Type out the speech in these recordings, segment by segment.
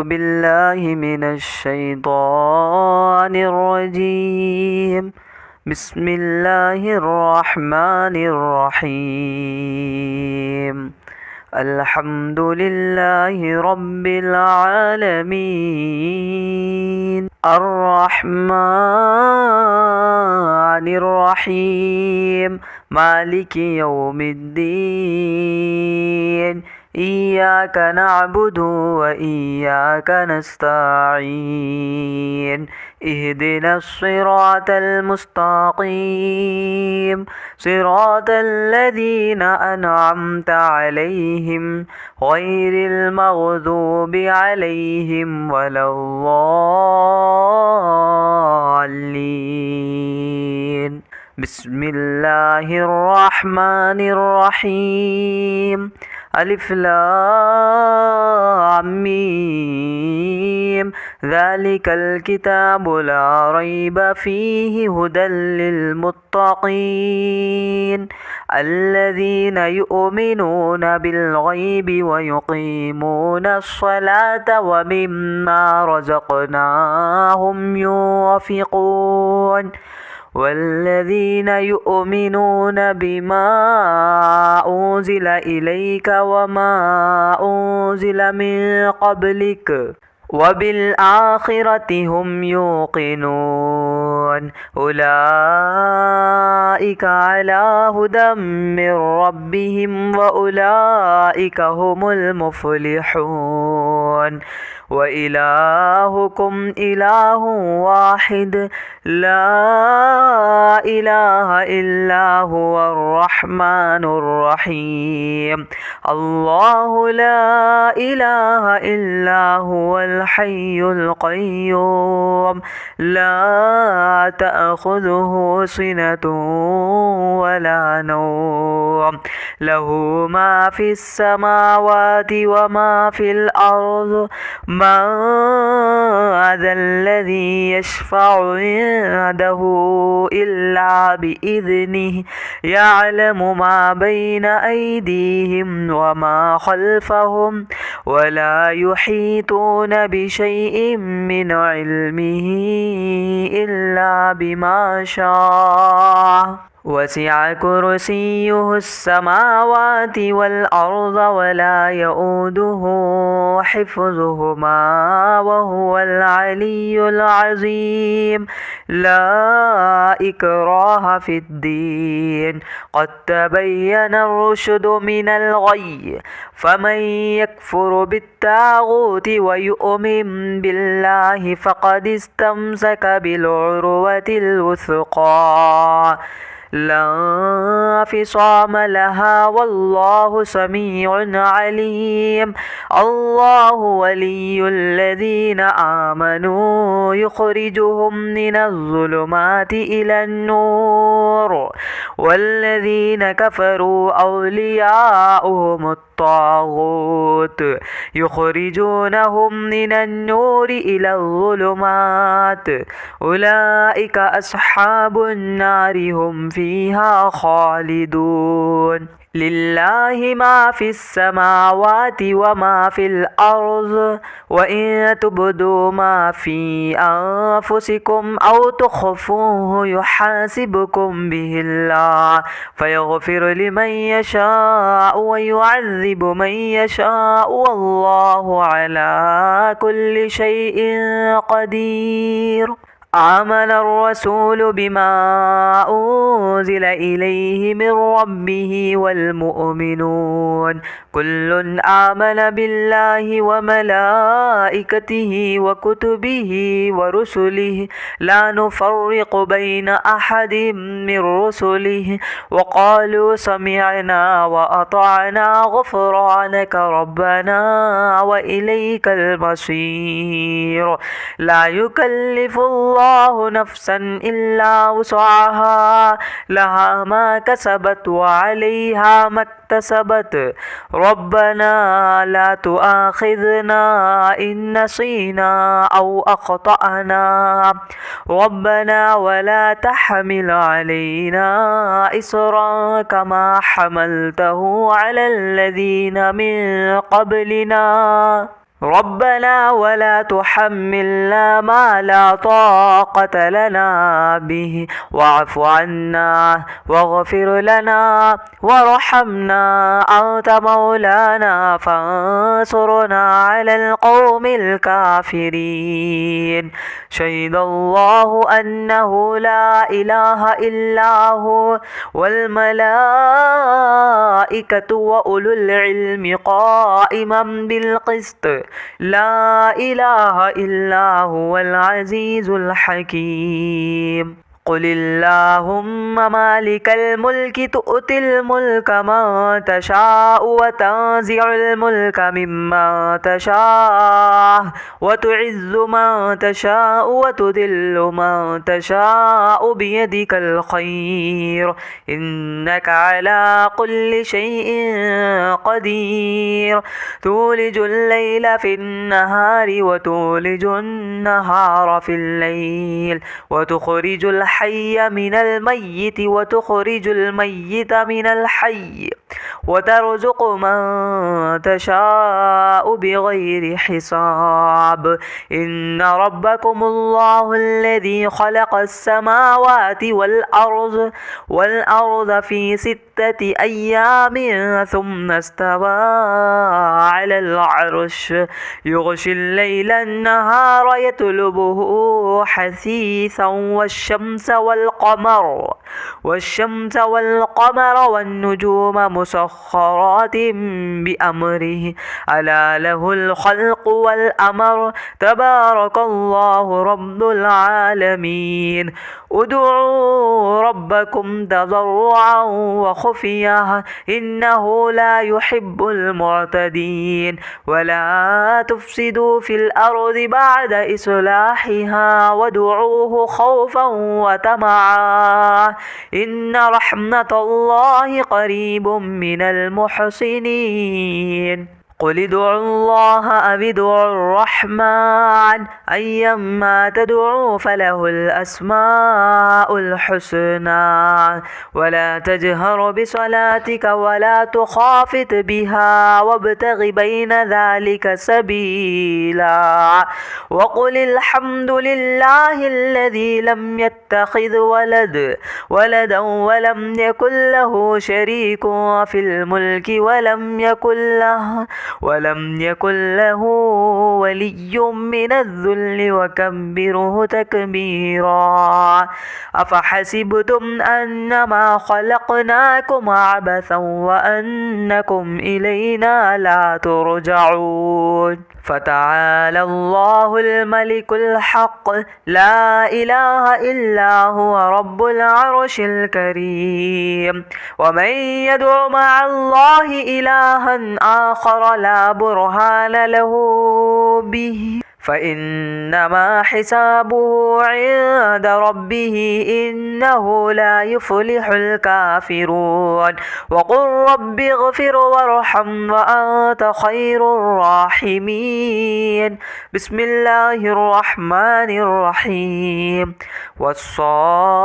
بالله من الشيطان الرجيم. بسم الله الرحمن الرحيم. الحمد لله رب العالمين الرحمن الرحيم مالك يوم الدين. إياك نعبد وإياك نستعين. اهدنا الصراط المستقيم صراط الذين أنعمت عليهم غير المغضوب عليهم ولا الضالين. بسم الله الرحمن الرحيم. ألف لام ميم. ذلك الكتاب لا ريب فيه هدى للمتقين الذين يؤمنون بالغيب ويقيمون الصلاة ومما رزقناهم ينفقون والذين يؤمنون بما أنزل إليك وما أنزل من قبلك وبالآخرة هم يوقنون. أولئك على هدى من ربهم وأولئك هم المفلحون. وإلهكم إله واحد لا إله إلا هو الرحمن الرحيم. الله لا إله إلا هو الحي القيوم لا تأخذه سنة ولا نوم له ما في السماوات وما في الأرض. من ذا الذي يشفع عنده إلا بإذنه يعلم ما بين أيديهم وما خلفهم ولا يحيطون بشيء من علمه إلا بما شاء. وسع كرسيه السماوات والأرض ولا يؤوده حفظهما وهو العلي العظيم. لا إكراه في الدين قد تبين الرشد من الغي. فمن يكفر بالطاغوت ويؤمن بالله فقد استمسك بالعروة الوثقى لا انفصام لها والله سميع عليم. الله ولي الذين آمنوا يخرجهم من الظلمات إلى النور والذين كفروا أولياؤهم الطاغوت يخرجونهم من النور إلى الظلمات. أولئك أصحاب النار هم فيها خالدون. لله ما في السماوات وما في الأرض وإن تبدوا ما في أنفسكم أو تخفوه يحاسبكم به الله فيغفر لمن يشاء ويعذب من يشاء والله على كل شيء قدير. آمن الرسول بما أنزل إليه من ربه والمؤمنون كل آمن بالله وملائكته وكتبه ورسله لا نفرق بين أحد من رسله وقالوا سمعنا وأطعنا غفرانك ربنا وإليك المصير. لا يكلف الله نفسا إلا وسعها لها ما كسبت وعليها ما اكتسبت. ربنا لا تؤاخذنا إن نسينا أو أخطأنا ربنا ولا تحمل علينا إصرا كما حملته على الذين من قبلنا ربنا ولا تحملنا ما لا طاقة لنا به واعف عنا واغفر لنا وارحمنا أنت مولانا فانصرنا على القوم الكافرين شهد الله أنه لا إله إلا هو والملائكة وأولو العلم قائما بالقسط لا إله إلا هو العزيز الحكيم قل اللهم مالك الملك تؤتي الملك من تشاء وتنزع الملك ممن تشاء وتعز من تشاء وتذل من تشاء بيدك الخير إنك على كل شيء قدير تولج الليل في النهار وتولج النهار في الليل وتخرج الحي من الميت وتخرج الميت من الحي وترزق من تشاء بغير حساب إن ربكم الله الذي خلق السماوات والأرض في 6 أيام ثم استوى على العرش يغشي الليل النهار يطلبه حثيثا والشمس والقمر والنجوم مسخرات بأمره ألا له الخلق والأمر تبارك الله رب العالمين ادعوا ربكم تضرعا وخفيا إنه لا يحب المعتدين ولا تفسدوا في الأرض بعد إصلاحها وادعوه خوفا وطمعا إن رحمة الله قريب من المحسنين قل ادعوا الله أو ادعوا الرحمن أيما تدعوا فله الأسماء الحسنى ولا تجهر بصلاتك ولا تخافت بها وابتغ بين ذلك سبيلا وقل الحمد لله الذي لم يتخذ ولدا ولم يكن له شريك في الملك ولم يكن له ولي من الذل وكبره تكبيرا أفحسبتم أنما خلقناكم عبثا وأنكم إلينا لا ترجعون فتعالى الله الملك الحق لا إله إلا هو رب العرش الكريم ومن يدع مع الله إلها آخر لا برهان له به فإنما حسابه عند ربه إنه لا يفلح الكافرون وقل رب اغفر وارحم وأنت خير الراحمين بسم الله الرحمن الرحيم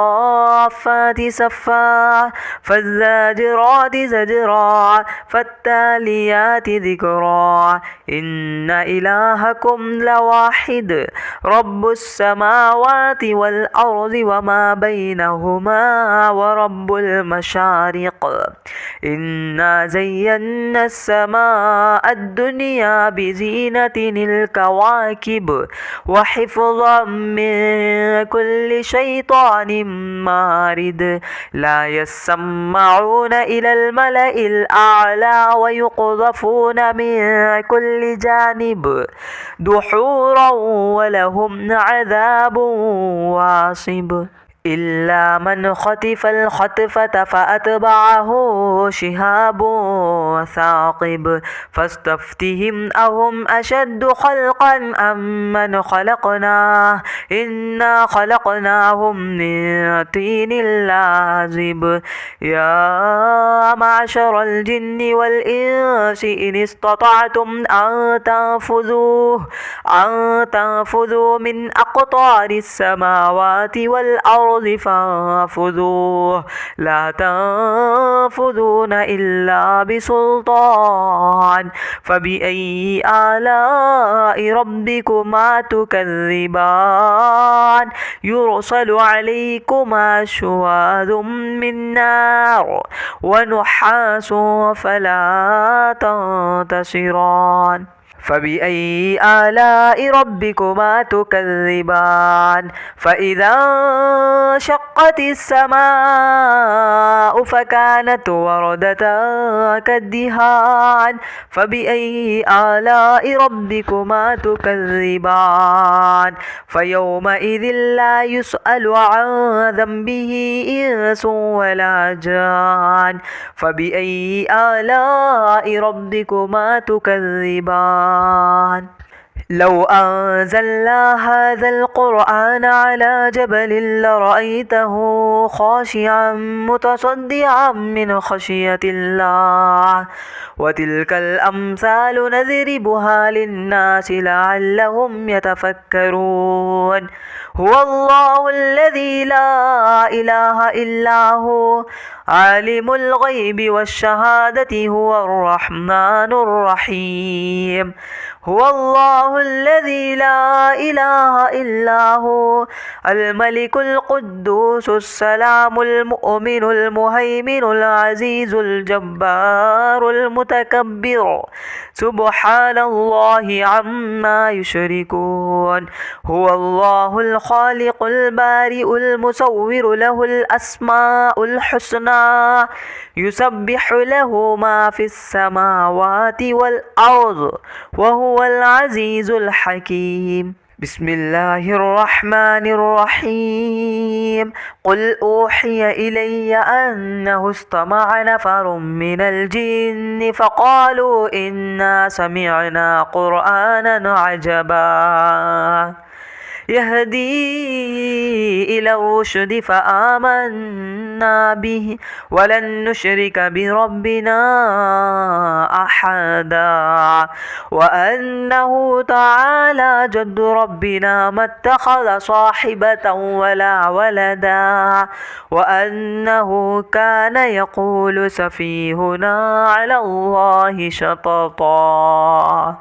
والصافات صفا فالزاجرات زجرا فالتاليات ذكرا إن إلهكم لواحد رب السماوات والأرض وما بينهما ورب المشارق إنا زينا السماء الدنيا بزينة الكواكب وحفظا من كل شيطان مارد لا يسمعون إلى الملأ الأعلى ويقذفون من كل جانب دحورا ولهم عذاب واصب إلا من خطف الخطفة فأتبعه شهاب ثاقب فاستفتهم أهم أشد خلقا أم من خلقنا إنا خلقناهم من طين لازب يا معشر الجن والإنس إن استطعتم أن تنفذوا من أقطار السماوات والأرض الأرض فانفذوا لا تنفذون إلا بسلطان فبأي آلاء ربكما تكذبان يرسل عليكما شواظ من نار ونحاس فلا تنتصران فبأي آلاء ربكما تكذبان فإذا انشقت السماء فكانت وردة كالدهان فبأي آلاء ربكما تكذبان فيومئذ لا يسأل عن ذنبه إنس ولا جان فبأي آلاء ربكما تكذبان لو أنزلنا هذا القرآن على جبل لرأيته خاشعا متصدعا من خشية الله وتلك الأمثال نضربها للناس لعلهم يتفكرون هو الله الذي لا إله إلا هو عالم الغيب والشهادة هو الرحمن الرحيم هو الله الذي لا إله إلا هو الملك القدوس السلام المؤمن المهيمن العزيز الجبار المتكبر سبحان الله عما يشركون هو الله الخالق البارئ المصور له الأسماء الحسنى يسبح له ما في السماوات والأرض وهو العزيز الحكيم بسم الله الرحمن الرحيم قل أوحي إلي أنه استمع نفر من الجن فقالوا إنا سمعنا قرآنا عجبا يهدي إلى الرشد فآمنا به ولن نشرك بربنا أحدا وأنه تعالى جد ربنا ما اتخذ صاحبة ولا ولدا وأنه كان يقول سفيهنا على الله شططا